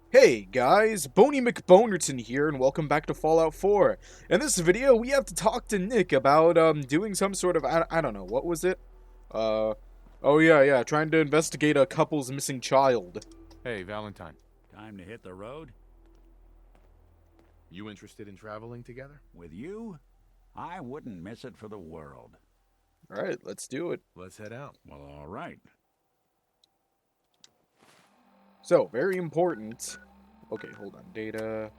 Hey guys, Boney McBonerton here, and welcome back to Fallout 4. In this video, we have to talk to Nick about, doing some sort of, I don't know, what was it? Uh, oh yeah, trying to investigate a couple's missing child. Hey, Valentine. Time to hit the road? You interested in traveling together? With you? I wouldn't miss it for the world. Alright, let's do it. Let's head out. Well, all right. So, very important. Okay, hold on, data.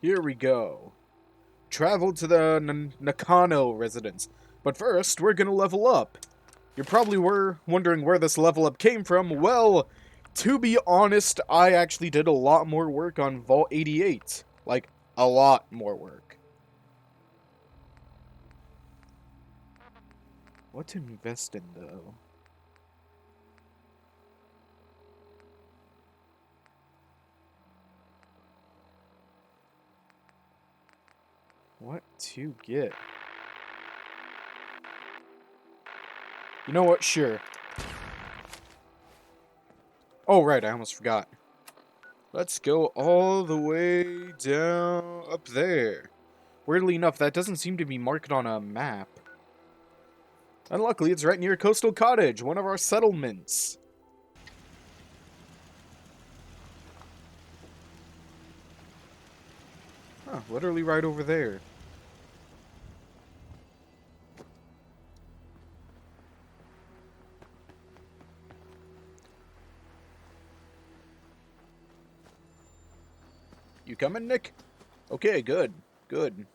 Here we go. Travel to the Nakano residence. But first, we're gonna level up. You probably were wondering where this level up came from. Well, to be honest, I actually did a lot more work on Vault 88. Like, a lot more work. What to invest in, though? What to get? You know what? Sure. Oh, right, I almost forgot. Let's go all the way down up there. Weirdly enough, that doesn't seem to be marked on a map. And luckily, it's right near Coastal Cottage, one of our settlements. Huh, literally right over there. You coming, Nick? Okay, good. Good.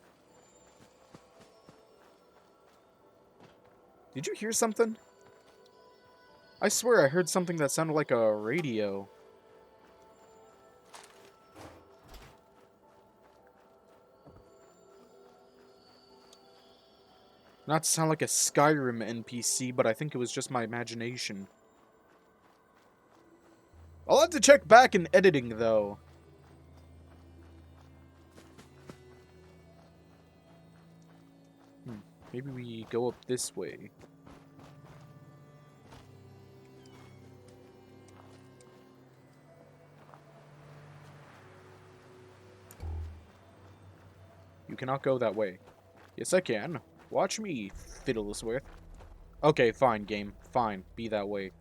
Did you hear something? I swear I heard something that sounded like a radio. Not to sound like a Skyrim NPC, but I think it was just my imagination. I'll have to check back in editing, though. Maybe we go up this way. You cannot go that way. Yes, I can. Watch me, Fiddlesworth. Okay, fine, game. Fine. Be that way.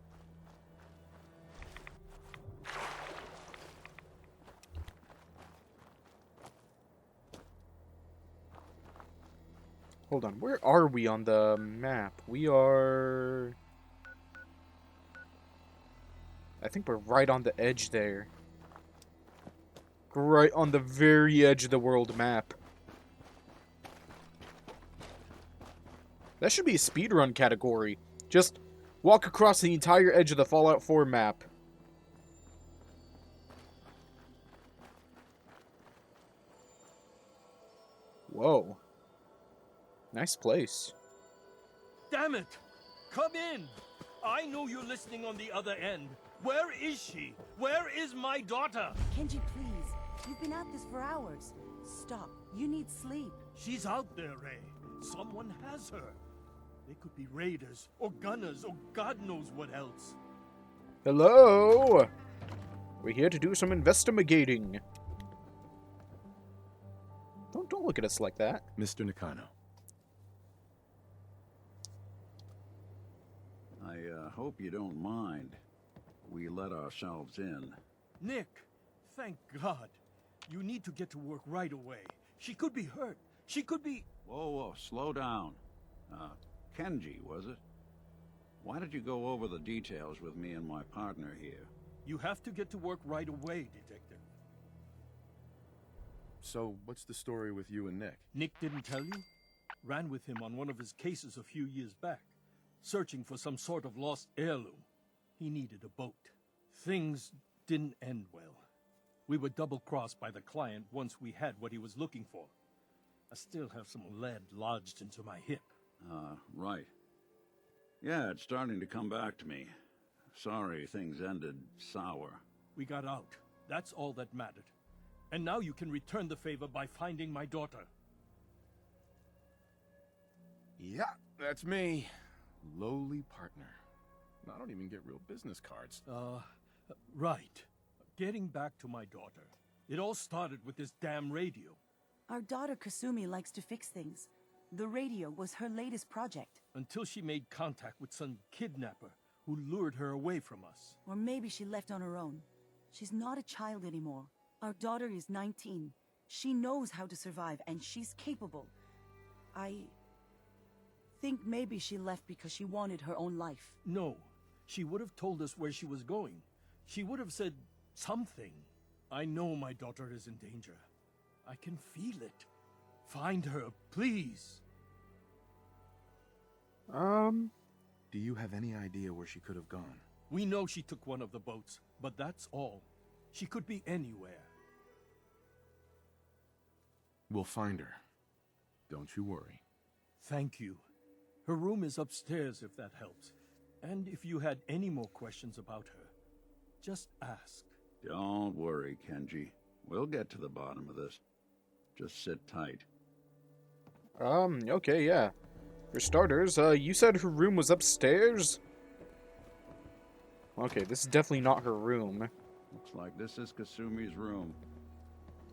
Hold on. Where are we on the map? We are... I think we're right on the edge there. Right on the very edge of the world map. That should be a speedrun category. Just walk across the entire edge of the Fallout 4 map. Whoa. Nice place. Damn it! Come in! I know you're listening on the other end. Where is she? Where is my daughter? Kenji, please. You've been at this for hours. Stop. You need sleep. She's out there, Ray. Someone has her. They could be raiders, or gunners, or God knows what else. Hello? We're here to do some investigating. Don't look at us like that. Mr. Nakano. I hope you don't mind. We let ourselves in. Nick, thank God. You need to get to work right away. She could be hurt. She could be... Whoa, slow down. Kenji, was it? Why did you go over the details with me and my partner here? You have to get to work right away, Detective. So, what's the story with you and Nick? Nick didn't tell you? Ran with him on one of his cases a few years back, searching for some sort of lost heirloom. He needed a boat. Things didn't end well. We were double-crossed by the client once we had what he was looking for. I still have some lead lodged into my hip. Right. Yeah, it's starting to come back to me. Sorry things ended sour. We got out. That's all that mattered. And now you can return the favor by finding my daughter. Yeah, that's me. Lowly partner. I don't even get real business cards. Right. Getting back to my daughter. It all started with this damn radio. Our daughter Kasumi likes to fix things. The radio was her latest project. Until she made contact with some kidnapper who lured her away from us. Or maybe she left on her own. She's not a child anymore. Our daughter is 19. She knows how to survive, and she's capable. I think maybe she left because she wanted her own life. No. She would have told us where she was going. She would have said something. I know my daughter is in danger. I can feel it. Find her, please. Do you have any idea where she could have gone? We know she took one of the boats, but that's all. She could be anywhere. We'll find her. Don't you worry. Thank you. Her room is upstairs if that helps. And if you had any more questions about her, just ask. Don't worry, Kenji. We'll get to the bottom of this. Just sit tight. Okay, yeah. For starters, you said her room was upstairs? Okay, this is definitely not her room. Looks like this is Kasumi's room.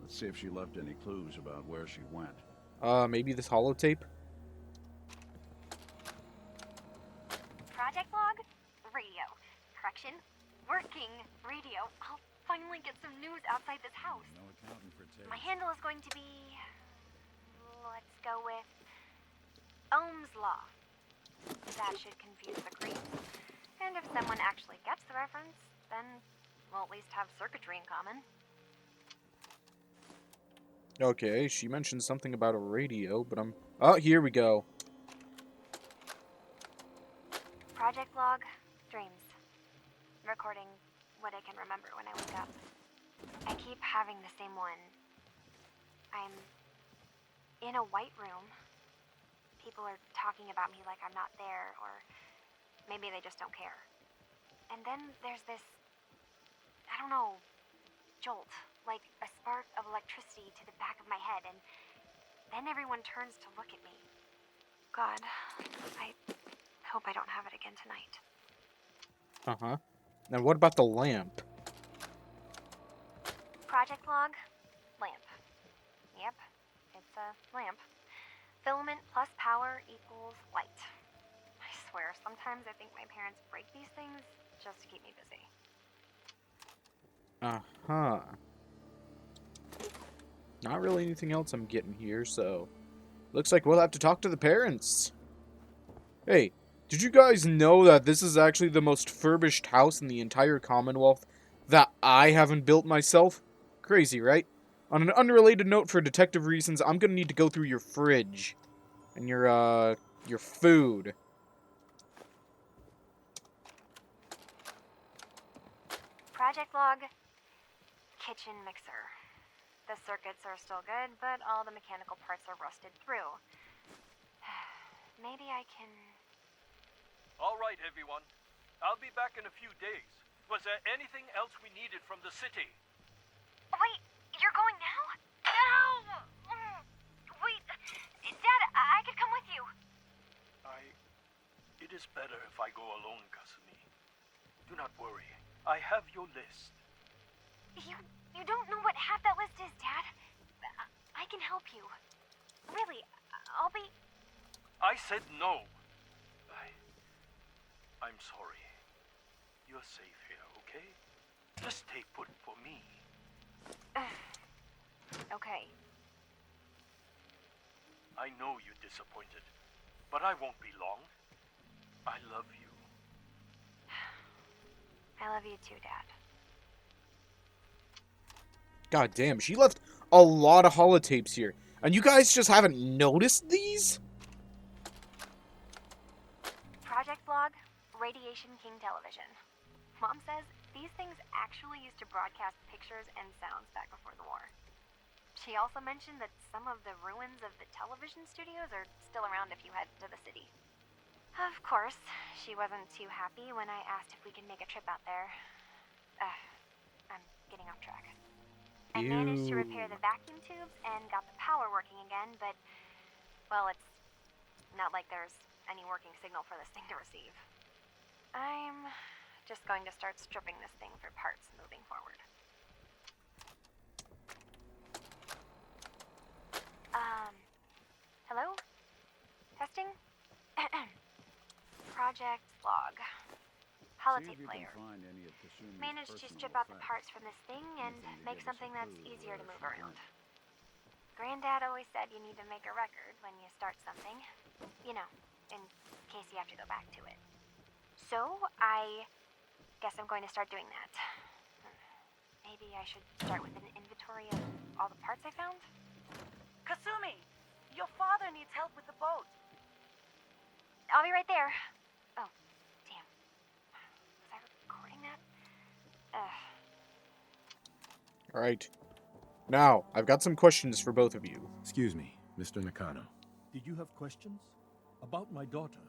Let's see if she left any clues about where she went. Maybe this holotape? Project log? Radio. Correction? Working radio. I'll finally get some news outside this house. No accounting for taste. My handle is going to be... let's go with... Ohm's Law. That should confuse the creeps. And if someone actually gets the reference, then we'll at least have circuitry in common. Okay, she mentioned something about a radio, but I'm... Oh, here we go. Project log, dreams. Recording what I can remember when I wake up. I keep having the same one. I'm in a white room. People are talking about me like I'm not there, or maybe they just don't care. And then there's this, I don't know, jolt, like a spark of electricity to the back of my head, and then everyone turns to look at me. God, I hope I don't have it again tonight. Uh-huh. Now what about the lamp? Project log, lamp. Yep, it's a lamp. Filament plus power equals light. I swear, sometimes I think my parents break these things just to keep me busy. Uh-huh. Not really anything else I'm getting here, so... Looks like we'll have to talk to the parents. Hey, did you guys know that this is actually the most furbished house in the entire Commonwealth that I haven't built myself? Crazy, right? On an unrelated note, for detective reasons, I'm gonna need to go through your fridge. And your food. Project log, kitchen mixer. The circuits are still good, but all the mechanical parts are rusted through. Maybe I can... All right, everyone. I'll be back in a few days. Was there anything else we needed from the city? Wait, you're going now? No! Wait, Dad, I could come with you. It is better if I go alone, Kasumi. Do not worry. I have your list. You don't know what half that list is, Dad. I can help you. Really, I'll be... I said no. I'm sorry. You're safe here, okay? Just stay put for me. Okay. I know you're disappointed, but I won't be long. I love you. I love you too, Dad. God damn, she left a lot of holotapes here. And you guys just haven't noticed these? Project log, Radiation King Television. Mom says these things actually used to broadcast pictures and sounds back before the war. She also mentioned that some of the ruins of the television studios are still around if you head to the city. Of course, she wasn't too happy when I asked if we could make a trip out there. I'm getting off track. I managed to repair the vacuum tubes and got the power working again, but, well, it's not like there's any working signal for this thing to receive. I'm just going to start stripping this thing for parts moving forward. Hello? Testing? Project Log. See if you Player. can find any of Kasumi's Managed to personal strip out the effects. parts from this thing and Anything to make give us a something that's clue easier to where move she around. went. Granddad always said you need to make a record when you start something. You know, in case you have to go back to it. So, I guess I'm going to start doing that. Maybe I should start with an inventory of all the parts I found? Kasumi! Your father needs help with the boat. I'll be right there. Oh, damn. Was I recording that? Alright. Now, I've got some questions for both of you. Excuse me, Mr. Nakano. Did you have questions? About my daughter?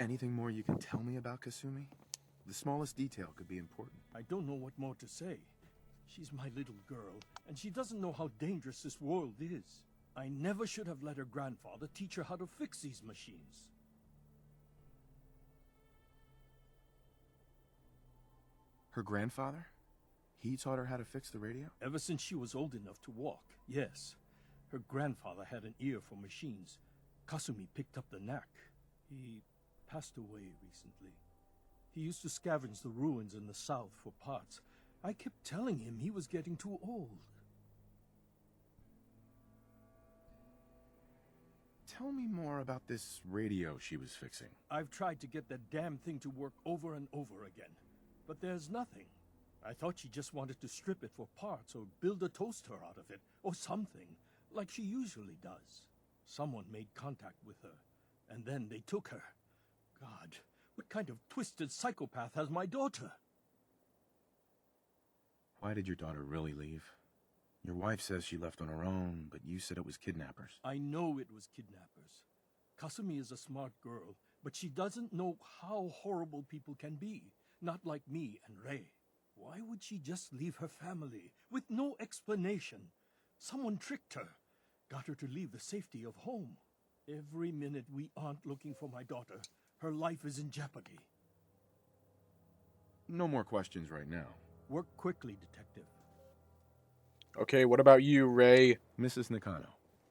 Anything more you can tell me about Kasumi? The smallest detail could be important. I don't know what more to say. She's my little girl, and she doesn't know how dangerous this world is. I never should have let her grandfather teach her how to fix these machines. Her grandfather? He taught her how to fix the radio? Ever since she was old enough to walk, yes. Her grandfather had an ear for machines. Kasumi picked up the knack. He passed away recently. He used to scavenge the ruins in the south for parts. I kept telling him he was getting too old. Tell me more about this radio she was fixing. I've tried to get that damn thing to work over and over again, but there's nothing. I thought she just wanted to strip it for parts or build a toaster out of it, or something, like she usually does. Someone made contact with her, and then they took her. God, what kind of twisted psychopath has my daughter? Why did your daughter really leave? Your wife says she left on her own, but you said it was kidnappers. I know it was kidnappers. Kasumi is a smart girl, but she doesn't know how horrible people can be, not like me and Rei. Why would she just leave her family, with no explanation? Someone tricked her, got her to leave the safety of home. Every minute we aren't looking for my daughter, her life is in jeopardy. No more questions right now. Work quickly, Detective. Okay, what about you, Ray? Mrs. Nakano,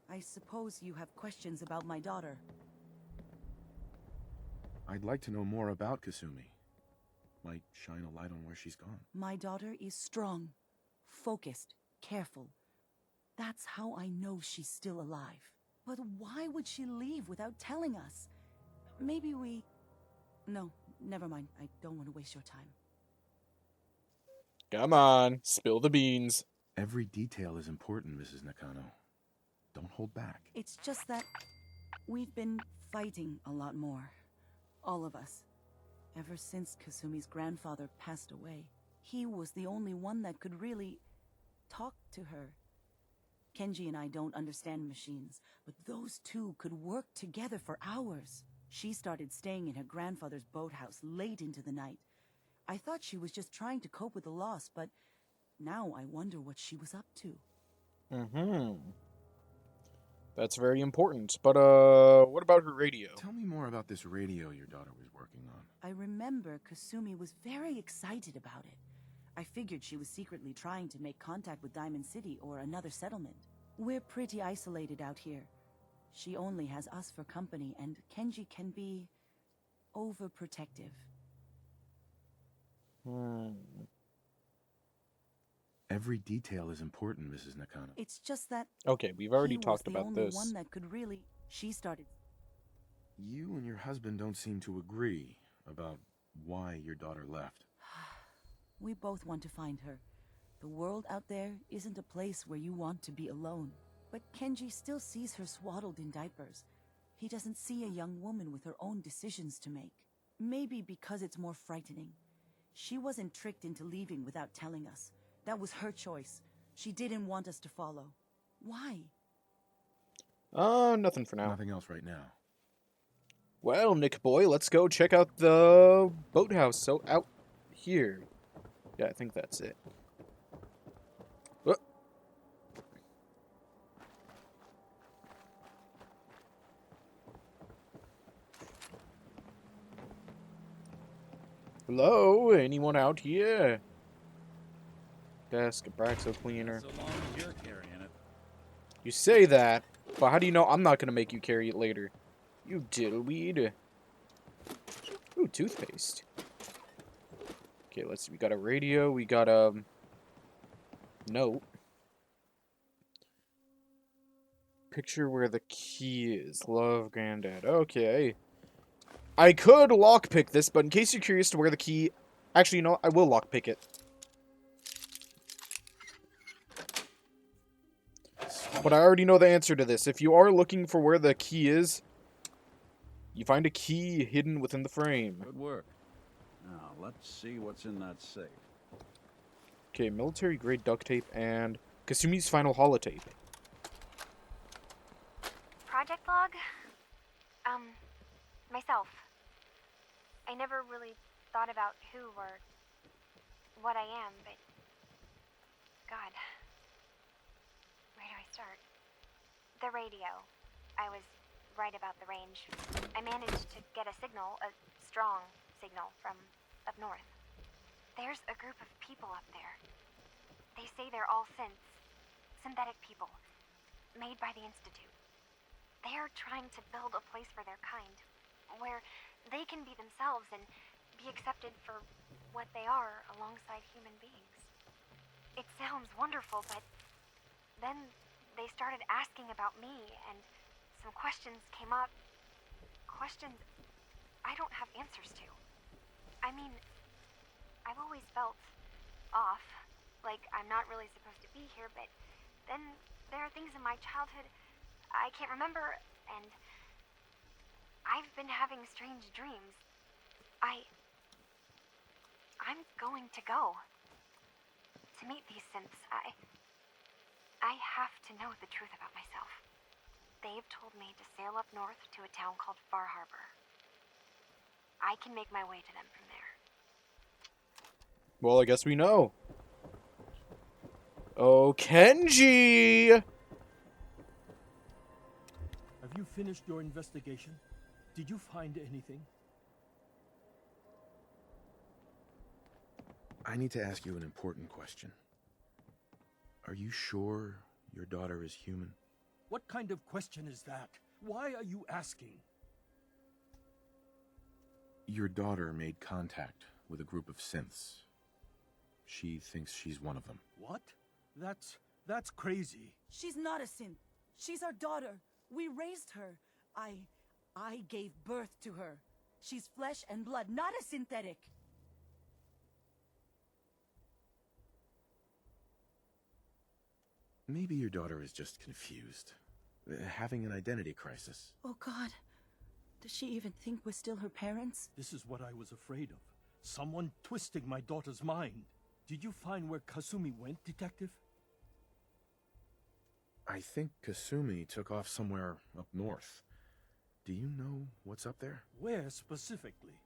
I suppose you have questions about my daughter. I'd like to know more about Kasumi. Might shine a light on where she's gone. My daughter is strong, focused, careful. That's how I know she's still alive. But why would she leave without telling us? Maybe we... No, never mind. I don't want to waste your time. Come on, spill the beans. Every detail is important, Mrs. Nakano. Don't hold back. It's just that we've been fighting a lot more. All of us. Ever since Kasumi's grandfather passed away. He was the only one that could really talk to her. Kenji and I don't understand machines, but those two could work together for hours. She started staying in her grandfather's boathouse late into the night. I thought she was just trying to cope with the loss, but now I wonder what she was up to. That's very important. But, what about her radio? Tell me more about this radio your daughter was working on. I remember Kasumi was very excited about it. I figured she was secretly trying to make contact with Diamond City or another settlement. We're pretty isolated out here. She only has us for company, and Kenji can be overprotective. Every detail is important, Mrs. Nakano. It's just that Okay, we've already he talked was the about only this. one that could really... She started... You and your husband don't seem to agree about why your daughter left. We both want to find her. The world out there isn't a place where you want to be alone. But Kenji still sees her swaddled in diapers. He doesn't see a young woman with her own decisions to make. Maybe because it's more frightening. She wasn't tricked into leaving without telling us. That was her choice. She didn't want us to follow. Why? Nothing for now. Nothing else right now. Well, Nick boy, let's go check out the boathouse. So, out here. Yeah, I think that's it. Hello? Anyone out here? Desk, Abraxo cleaner. So long as you're carrying it. You say that, but how do you know I'm not gonna make you carry it later? You diddleweed. Ooh, toothpaste. Okay, let's see. We got a radio. We got a note. Picture where the key is. Love, Granddad. Okay. I could lockpick this, but in case you're curious to where the key... Actually, you know what? I will lockpick it. But I already know the answer to this. If you are looking for where the key is, you find a key hidden within the frame. Good work. Now, let's see what's in that safe. Okay, military-grade duct tape and Kasumi's final holotape. Project log? Myself. I never really thought about who or what I am, but... God. Where do I start? The radio. I was right about the range. I managed to get a signal, a strong signal, from up north. There's a group of people up there. They say they're all synthetic people, made by the Institute. They are trying to build a place for their kind, where they can be themselves and be accepted for what they are alongside human beings. It sounds wonderful, but then they started asking about me, and some questions came up. Questions I don't have answers to. I mean, I've always felt off, like I'm not really supposed to be here, but then there are things in my childhood I can't remember, and I've been having strange dreams. I'm going to go to meet these synths. I have to know the truth about myself. They've told me to sail up north to a town called Far Harbor. I can make my way to them from there. Well, I guess we know. Oh, Kenji! Have you finished your investigation? Did you find anything? I need to ask you an important question. Are you sure your daughter is human? What kind of question is that? Why are you asking? Your daughter made contact with a group of synths. She thinks she's one of them. What? That's crazy. She's not a synth. She's our daughter. We raised her. I gave birth to her. She's flesh and blood, not a synthetic. Maybe your daughter is just confused. Having an identity crisis. Oh God. Does she even think we're still her parents? This is what I was afraid of. Someone twisting my daughter's mind. Did you find where Kasumi went, Detective? I think Kasumi took off somewhere up north. Do you know what's up there? Where specifically?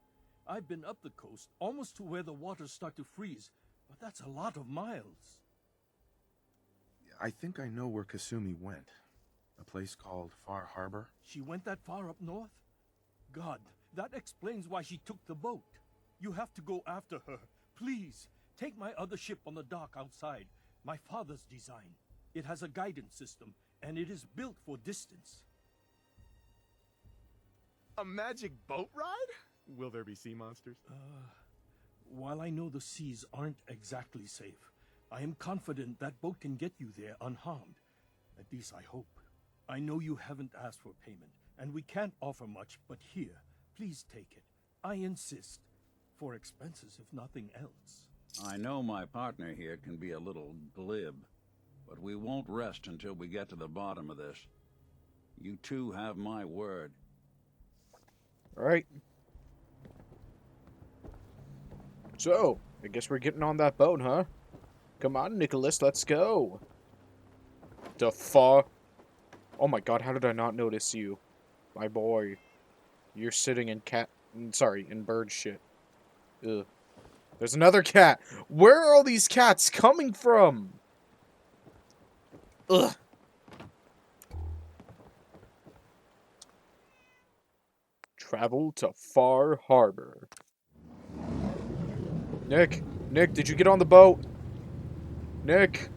I've been up the coast, almost to where the waters start to freeze, but that's a lot of miles. I think I know where Kasumi went. A place called Far Harbor. She went that far up north? God, that explains why she took the boat. You have to go after her. Please, take my other ship on the dock outside. My father's design. It has a guidance system, and it is built for distance. A magic boat ride? Will there be sea monsters? While I know the seas aren't exactly safe, I am confident that boat can get you there unharmed. At least I hope. I know you haven't asked for payment, and we can't offer much, but here, please take it. I insist. For expenses, if nothing else. I know my partner here can be a little glib, but we won't rest until we get to the bottom of this. You two have my word. Alright. So, I guess we're getting on that boat, huh? Come on, Nicholas, let's go. The fuck? Oh my god, how did I not notice you? My boy. You're sitting in in bird shit. Ugh. There's another cat. Where are all these cats coming from? Ugh. Travel to Far Harbor. Nick? Nick, did you get on the boat? Nick?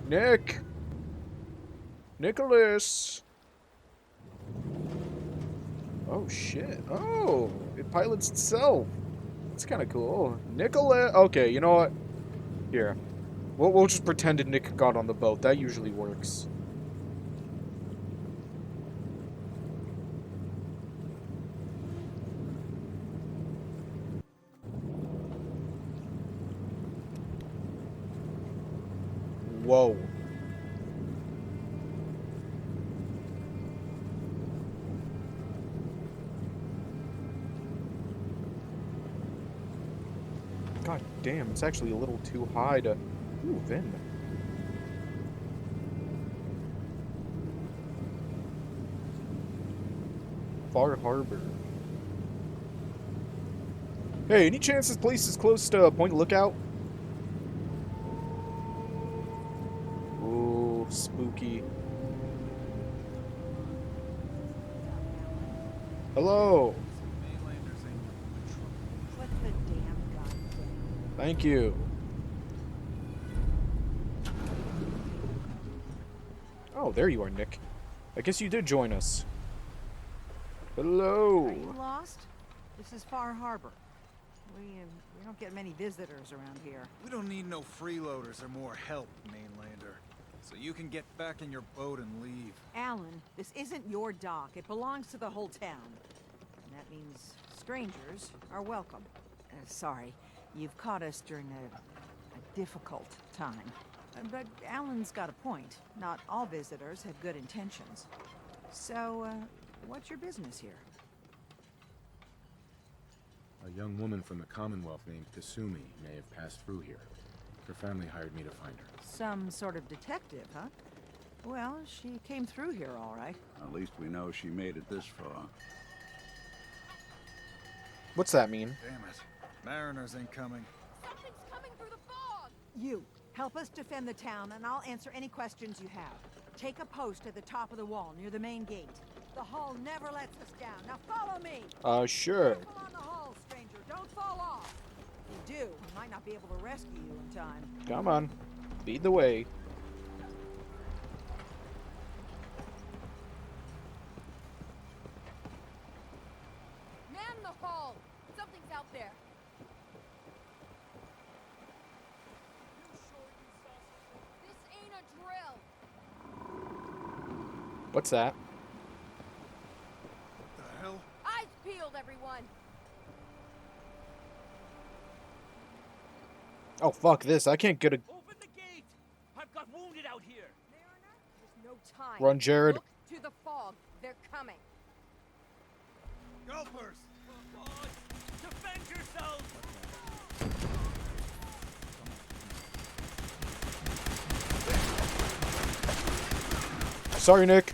Nick? Nicholas? Oh, shit. Oh, it pilots itself. That's kind of cool. Nicholas... Okay, you know what? Here. We'll just pretend that Nick got on the boat. That usually works. Whoa. God damn, it's actually a little too high to... Ooh, Vin. Far Harbor. Hey, any chance this place is close to Point Lookout? Ooh, spooky. Hello. Put the damn gun down. Thank you. Oh, there you are, Nick. I guess you did join us. Hello. Are you lost? This is Far Harbor. We don't get many visitors around here. We don't need no freeloaders or more help, mainlander. So you can get back in your boat and leave. Alan, this isn't your dock. It belongs to the whole town. And that means strangers are welcome. Sorry, you've caught us during a difficult time. But Alan's got a point. Not all visitors have good intentions. So, what's your business here? A young woman from the Commonwealth named Kasumi may have passed through here. Her family hired me to find her. Some sort of detective, huh? Well, she came through here all right. At least we know she made it this far. What's that mean? Damn it. Mariners ain't coming. Something's coming through the fog! You, help us defend the town, and I'll answer any questions you have. Take a post at the top of the wall, near the main gate. The hull never lets us down. Now follow me! Sure. Careful on the hull, stranger. Don't fall off. If you do, we might not be able to rescue you in time. Come on. Lead the way. Man the hull! Something's out there. This ain't a drill. What's that? The hell? Eyes peeled, everyone. Oh, fuck this. I can't get a... Open the gate! I've got wounded out here! Mariner, there's no time. Run, Jared. Look to the fog. They're coming. Gulpers! Defend yourselves! Sorry, Nick.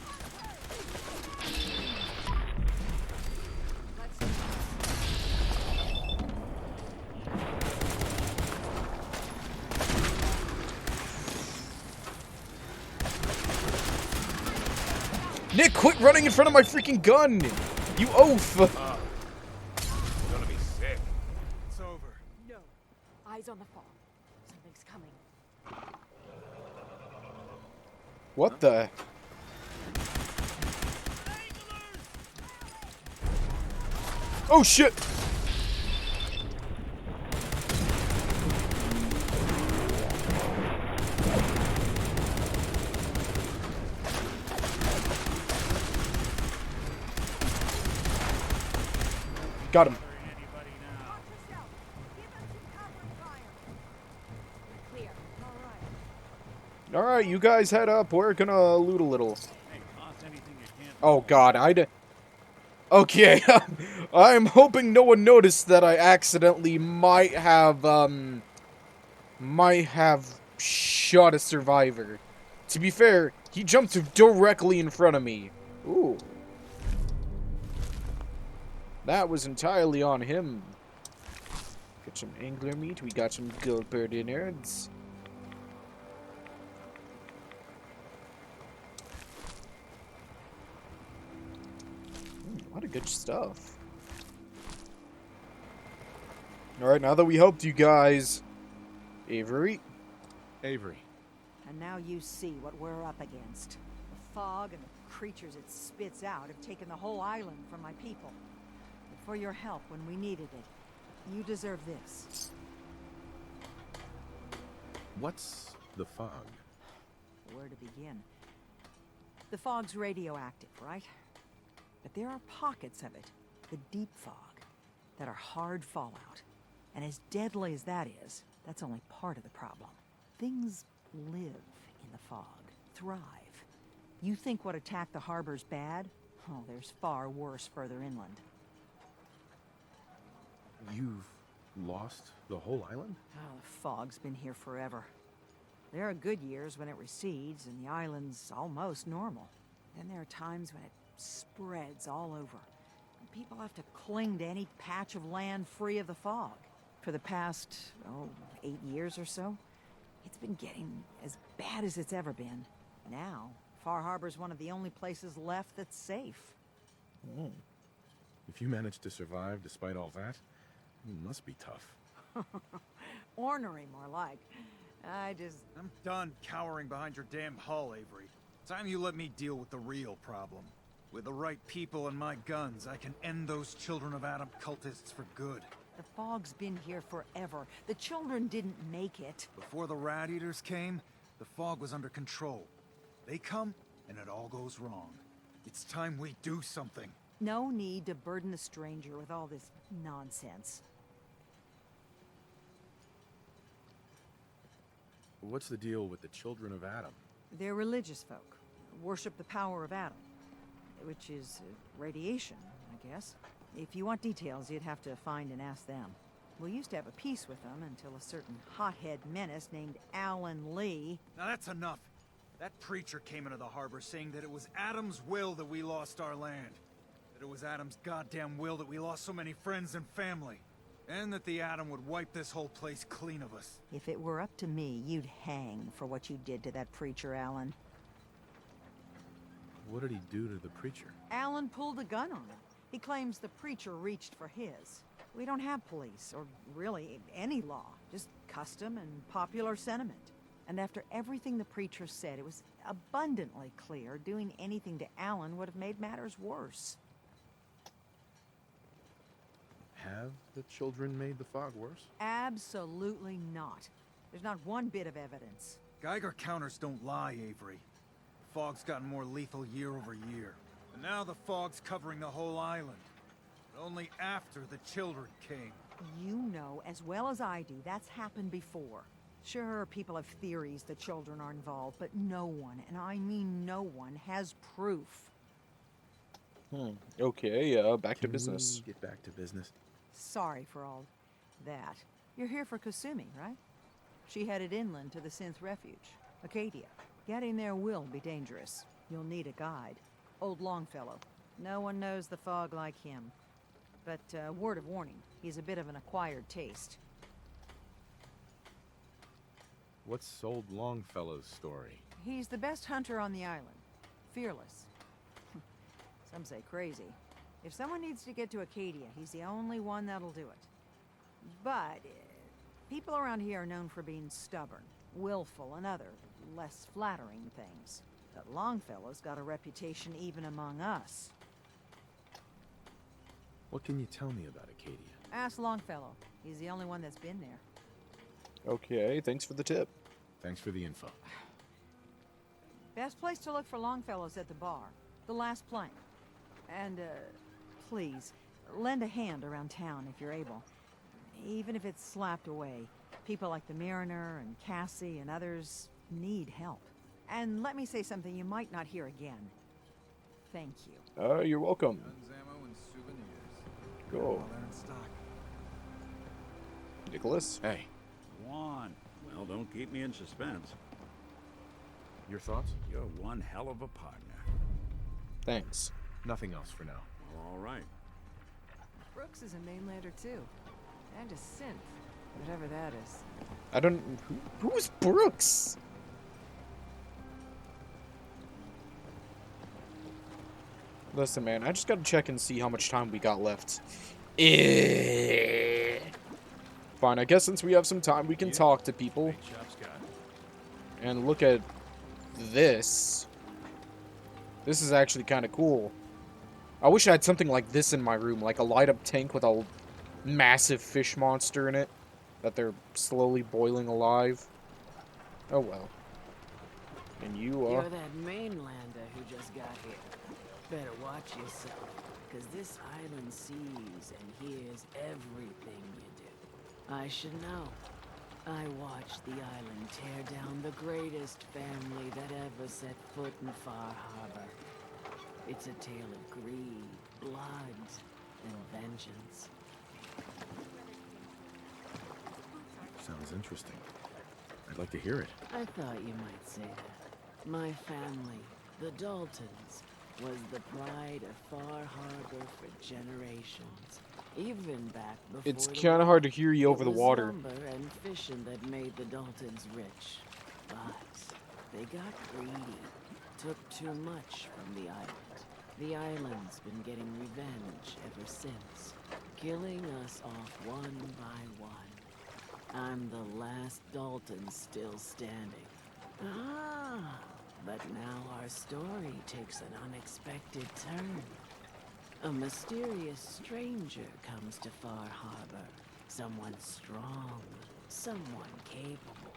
Nick, quit running in front of my freaking gun! You oaf! You're gonna be sick. It's over. No. Eyes on the fog. Something's coming. What the? Oh shit! Got him. Watch yourself. Give them some cover fire. Clear. All right. Alright, you guys head up. We're gonna loot a little. Oh god, Okay, I'm hoping no one noticed that I accidentally might have shot a survivor. To be fair, he jumped directly in front of me. Ooh. That was entirely on him. Got some angler meat, we got some Goldbird innards. A lot of good stuff. Alright, now that we helped you guys, Avery. Avery. And now you see what we're up against. The fog and the creatures it spits out have taken the whole island from my people. But for your help when we needed it, you deserve this. What's the fog? Where to begin? The fog's radioactive, right? But there are pockets of it, the deep fog, that are hard fallout. And as deadly as that is, that's only part of the problem. Things live in the fog, thrive. You think what attacked the harbor's bad? Oh, there's far worse further inland. You've lost the whole island? Oh, the fog's been here forever. There are good years when it recedes and the island's almost normal. Then there are times when it spreads all over. And people have to cling to any patch of land free of the fog. For the past, 8 years or so, it's been getting as bad as it's ever been. Now, Far Harbor's one of the only places left that's safe. If you managed to survive despite all that, it must be tough. Ornery, more like. I'm done cowering behind your damn hull, Avery. Time you let me deal with the real problem. With the right people and my guns, I can end those Children of Adam cultists for good. The fog's been here forever. The children didn't make it. Before the Rat Eaters came, the fog was under control. They come, and it all goes wrong. It's time we do something. No need to burden a stranger with all this nonsense. What's the deal with the Children of Adam? They're religious folk. Worship the power of Adam. Which is radiation, I guess. If you want details, you'd have to find and ask them. We used to have a peace with them until a certain hothead menace named Alan Lee... Now that's enough. That preacher came into the harbor saying that it was Adam's will that we lost our land. That it was Adam's goddamn will that we lost so many friends and family. And that the Atom would wipe this whole place clean of us. If it were up to me, you'd hang for what you did to that preacher, Alan. What did he do to the preacher? Alan pulled a gun on him. He claims the preacher reached for his. We don't have police, or really any law. Just custom and popular sentiment. And after everything the preacher said, it was abundantly clear doing anything to Alan would have made matters worse. Have the children made the fog worse? Absolutely not. There's not one bit of evidence. Geiger counters don't lie, Avery. The fog's gotten more lethal year over year. And now the fog's covering the whole island. But only after the children came. You know as well as I do that's happened before. Sure, people have theories the children are involved, but no one, and I mean no one, has proof. Okay, back to Can business. we get back to business? Sorry for all that. You're here for Kasumi, right? She headed inland to the Synth Refuge, Acadia. Getting there will be dangerous. You'll need a guide. Old Longfellow. No one knows the fog like him. But, word of warning, he's a bit of an acquired taste. What's old Longfellow's story? He's the best hunter on the island. Fearless. Some say crazy. If someone needs to get to Acadia, he's the only one that'll do it. But, people around here are known for being stubborn, willful, and other, less flattering things. But Longfellow's got a reputation even among us. What can you tell me about Acadia? Ask Longfellow. He's the only one that's been there. Okay, thanks for the tip. Thanks for the info. Best place to look for Longfellow's at the bar. The last plank. And, please, lend a hand around town if you're able. Even if it's slapped away. People like the Mariner and Cassie and others need help. And let me say something you might not hear again. Thank you. You're welcome. Guns, ammo, and souvenirs. Go. All there in stock. Nicholas? Hey, Juan. Well, don't keep me in suspense. your thoughts? You're one hell of a partner. Thanks. Nothing else for now. All right. Brooks is a mainlander too. And a synth. Whatever that is. I don't... Who's Brooks? Listen, man, I just gotta check and see how much time we got left. Fine, I guess since we have some time, we can talk to people. Great job, Scott. And look at this. This is actually kind of cool. I wish I had something like this in my room, like a light-up tank with a massive fish monster in it that they're slowly boiling alive. Oh well. And you are... You're that mainlander who just got here. Better watch yourself, because this island sees and hears everything you do. I should know. I watched the island tear down the greatest family that ever set foot in Far Harbor. It's a tale of greed, blood, and vengeance. Sounds interesting. I'd like to hear it. I thought you might say that. My family, the Daltons, was the pride of Far Harbor for generations. Even back before It's kind of hard to hear you over the water. Lumber and fishing that made the Daltons rich. But they got greedy. Took too much from the island. The island's been getting revenge ever since. Killing us off one by one. I'm the last Dalton still standing. Ah, but now our story takes an unexpected turn. A mysterious stranger comes to Far Harbor. Someone strong, someone capable.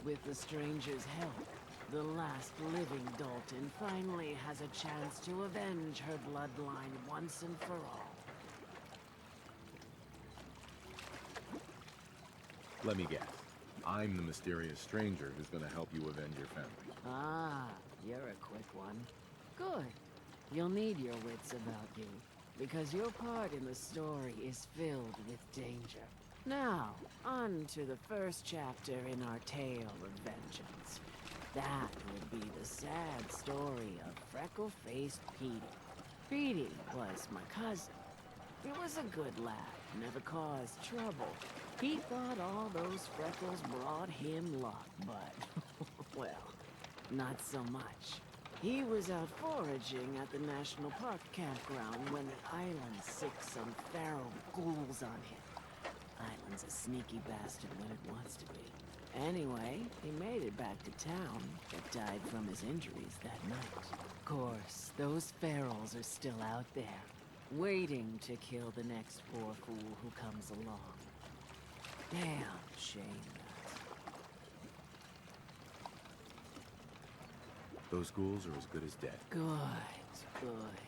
With the stranger's help, the last living Dalton finally has a chance to avenge her bloodline once and for all. Let me guess. I'm the mysterious stranger who's gonna help you avenge your family. Ah, you're a quick one. Good. You'll need your wits about you, because your part in the story is filled with danger. Now, on to the first chapter in our tale of vengeance. That would be the sad story of freckle-faced Petey. Petey was my cousin. He was a good lad, never caused trouble. He thought all those freckles brought him luck, but, well, not so much. He was out foraging at the National Park campground when the island sicked some feral ghouls on him. Island's a sneaky bastard when it wants to be. Anyway, he made it back to town, but died from his injuries that night. Of course, those ferals are still out there, waiting to kill the next poor fool who comes along. Damn shame that. Those ghouls are as good as dead. Good, good.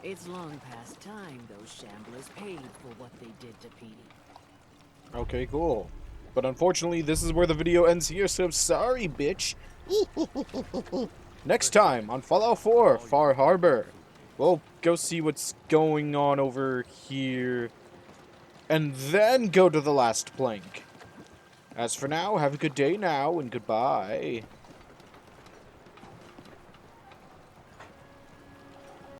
It's long past time those shamblers paid for what they did to Petey. Okay, cool. But unfortunately, this is where the video ends here, so sorry, bitch. Next time on Fallout 4, Far Harbor. We'll go see what's going on over here. And then go to the last plank. As for now, have a good day now, and goodbye.